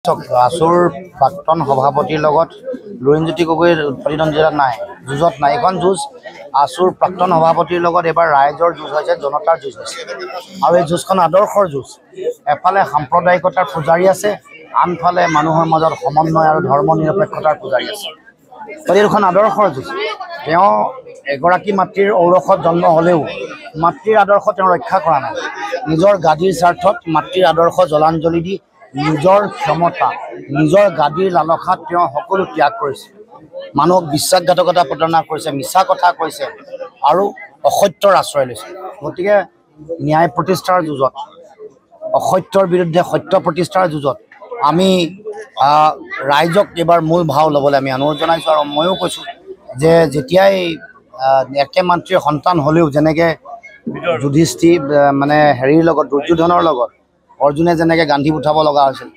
আছুৰ প্ৰাক্তন সভাপতিৰ লগত লুৰিণজ্যোতি গগৈ উৎপাদিত জিলাত নাই, যুঁজত নাই। এখন যুঁজ আছুৰ প্ৰাক্তন সভাপতিৰ লগত এবাৰ ৰাইজৰ যুঁজ হৈছে, জনতাৰ যুঁজ হৈছে। আৰু এই যুঁজখন আদৰ্শৰ যুঁজ। এফালে সাম্প্ৰদায়িকতাৰ পূজাৰী আছে, আনফালে মানুহৰ মাজত সমন্বয় আৰু ধৰ্ম নিৰপেক্ষতাৰ পূজাৰী আছে। গতিকে এইখন আদৰ্শৰ যুঁজ। তেওঁ এগৰাকী মাতৃৰ ঔৰসত জন্ম হ'লেও মাতৃৰ আদৰ্শ তেওঁ ৰক্ষা কৰা নাই। নিজৰ গাদীৰ স্বাৰ্থত মাতৃৰ আদৰ্শ জলাঞ্জলি দি নিজৰ ক্ষমতা, নিজৰ গাদীৰ লালসাত তেওঁ সকলো ত্যাগ কৰিছে। মানুহক বিশ্বাসঘাতকতা প্ৰতাৰণা কৰিছে, মিছা কথা কৈছে আৰু অসত্যৰ আশ্ৰয় লৈছে। গতিকে ন্যায় প্ৰতিষ্ঠাৰ যুঁজত, অসত্যৰ বিৰুদ্ধে সত্য প্ৰতিষ্ঠাৰ যুঁজত আমি ৰাইজক এইবাৰ মূল ভাও ল'বলৈ আমি অনুৰোধ জনাইছোঁ। আৰু ময়ো কৈছোঁ যে যেতিয়াই একে মাতৃৰ সন্তান হ'লেও যেনেকৈ যুধিষ্ঠিৰ হেৰিৰ লগত, দুৰ্যোধনৰ লগত অৰ্জুনে যেনেকৈ গান্ধী উঠাব লগা হৈছিল,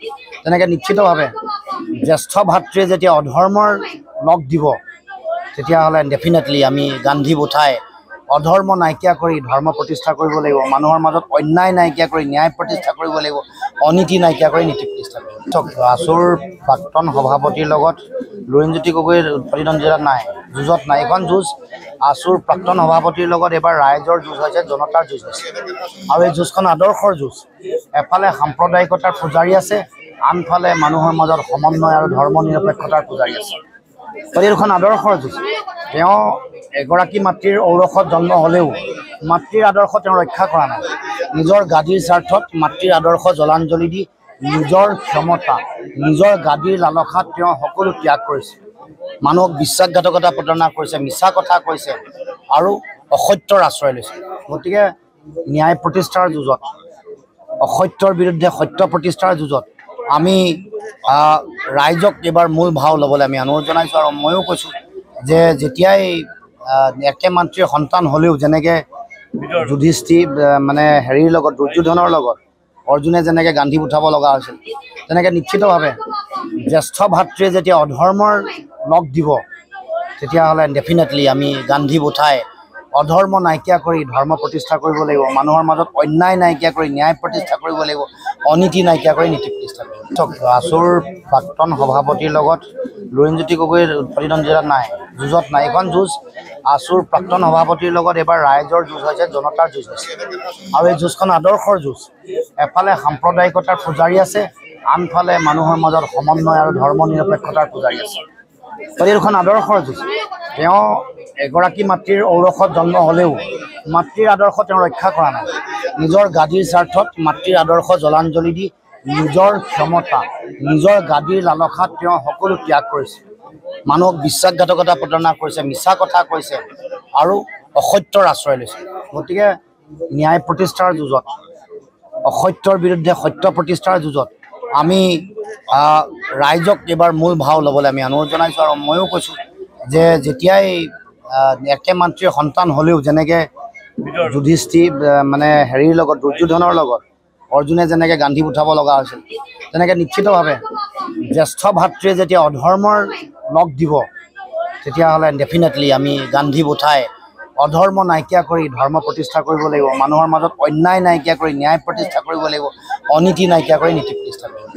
তেনেকৈ নিশ্চিতভাৱে জ্যেষ্ঠ ভাতৃয়ে যেতিয়া অধৰ্মৰ লগ দিব, তেতিয়াহ'লে ডেফিনেটলি আমি গান্ধী উঠাই অধৰ্ম নাইকিয়া কৰি ধৰ্ম প্ৰতিষ্ঠা কৰিব লাগিব। মানুহৰ মাজত অন্যায় নাইকিয়া কৰি ন্যায় প্ৰতিষ্ঠা কৰিব লাগিব, অনীতি নাইকিয়া কৰি নীতি প্ৰতিষ্ঠা কৰিব লাগিব। আছুৰ প্ৰাক্তন সভাপতিৰ লগত লুৰিণজ্যোতি গগৈ উৎপাদিত জিলাত নাই, যুঁজত নাই। এখন যুঁজ আছুৰ প্ৰাক্তন সভাপতিৰ লগত এবাৰ ৰাইজৰ যুঁজ হৈছে, জনতাৰ যুঁজ হৈছে। আৰু এই যুঁজখন আদৰ্শৰ যুঁজ। এফালে সাম্প্ৰদায়িকতাৰ পূজাৰী আছে, আনফালে মানুহৰ মাজত সমন্বয় আৰু ধৰ্ম নিৰপেক্ষতাৰ পূজাৰী আছে। গতিকে এইখন আদৰ্শৰ যুঁজ। তেওঁ এগৰাকী মাতৃৰ ঔৰসত জন্ম হ'লেও মাতৃৰ আদৰ্শ তেওঁ ৰক্ষা কৰা নাই। নিজৰ গাদীৰ স্বাৰ্থত মাতৃৰ আদৰ্শ জলাঞ্জলি দি নিজৰ ক্ষমতা, নিজৰ গাদীৰ লালসাত তেওঁ সকলো ত্যাগ কৰিছে। মানুহক বিশ্বাসঘাতকতা প্ৰতাৰণা কৰিছে, মিছা কথা কৈছে আৰু অসত্যৰ আশ্ৰয় লৈছে। গতিকে ন্যায় প্ৰতিষ্ঠাৰ যুঁজত, অসত্যৰ বিৰুদ্ধে সত্য প্ৰতিষ্ঠাৰ যুঁজত আমি ৰাইজক এইবাৰ মূল ভাও ল'বলৈ আমি অনুৰোধ জনাইছোঁ। আৰু ময়ো কৈছোঁ যে যেতিয়াই একে মাতৃৰ সন্তান হ'লেও যেনেকৈ যুধিষ্ঠিৰ হেৰিৰ লগত, দুৰ্যোধনৰ লগত অৰ্জুনে যেনেকৈ গান্ধী উঠাব লগা হৈছিল, তেনেকৈ নিশ্চিতভাৱে জ্যেষ্ঠ ভাতৃয়ে যেতিয়া অধৰ্মৰ লগ দিব, তেতিয়াহ'লে ডেফিনেটলি আমি গান্ধী উঠাই অধৰ্ম নাইকিয়া কৰি ধৰ্ম প্ৰতিষ্ঠা কৰিব লাগিব। মানুহৰ মাজত অন্যায় নাইকিয়া কৰি ন্যায় প্ৰতিষ্ঠা কৰিব লাগিব, অনীতি নাইকিয়া কৰি নীতি প্ৰতিষ্ঠা কৰিব লাগিব। আছুৰ প্ৰাক্তন সভাপতিৰ লগত লুৰিণজ্যোতি গগৈ উৎপাদিত জিলাত নাই, যুঁজত নাই। এখন যুঁজ আছুৰ প্ৰাক্তন সভাপতিৰ লগত এবাৰ ৰাইজৰ যুঁজ হৈছে, জনতাৰ যুঁজ হৈছে। আৰু এই যুঁজখন আদৰ্শৰ যুঁজ। এফালে সাম্প্ৰদায়িকতাৰ পূজাৰী আছে, আনফালে মানুহৰ মাজত সমন্বয় আৰু ধৰ্ম নিৰপেক্ষতাৰ পূজাৰী আছে। গতিকে এইখন আদৰ্শৰ যুঁজ। তেওঁ এগৰাকী মাতৃৰ ঔৰসত জন্ম হ'লেও মাতৃৰ আদৰ্শ তেওঁ ৰক্ষা কৰা নাই। নিজৰ গাদীৰ স্বাৰ্থত মাতৃৰ আদৰ্শ জলাঞ্জলি দি নিজৰ ক্ষমতা, নিজৰ গাদীৰ লালসাত তেওঁ সকলো ত্যাগ কৰিছে। মানুহক বিশ্বাসঘাতকতা প্ৰতাৰণা কৰিছে, মিছা কথা কৈছে আৰু অসত্যৰ আশ্ৰয় লৈছে। গতিকে ন্যায় প্ৰতিষ্ঠাৰ যুঁজত, অসত্যৰ বিৰুদ্ধে সত্য প্ৰতিষ্ঠাৰ যুঁজত আমি ৰাইজক এইবাৰ মূল ভাও ল'বলৈ আমি অনুৰোধ জনাইছোঁ। আৰু ময়ো কৈছোঁ যে যেতিয়াই একে মাতৃৰ সন্তান হ'লেও যেনেকৈ যুধিষ্ঠিৰ হেৰিৰ লগত, দুৰ্যোধনৰ লগত অৰ্জুনে যেনেকৈ গান্ধী উঠাব লগা হৈছিল, তেনেকৈ নিশ্চিতভাৱে জ্যেষ্ঠ ভাতৃয়ে যেতিয়া অধৰ্মৰ লগ দিব, তেতিয়াহ'লে ডেফিনেটলি আমি গান্ধী উঠাই অধৰ্ম নাইকিয়া কৰি ধৰ্ম প্ৰতিষ্ঠা কৰিব লাগিব। মানুহৰ মাজত অন্যায় নাইকিয়া কৰি ন্যায় প্ৰতিষ্ঠা কৰিব লাগিব, অনীতি নাইকিয়া কৰি নীতি প্ৰতিষ্ঠা কৰিব লাগিব।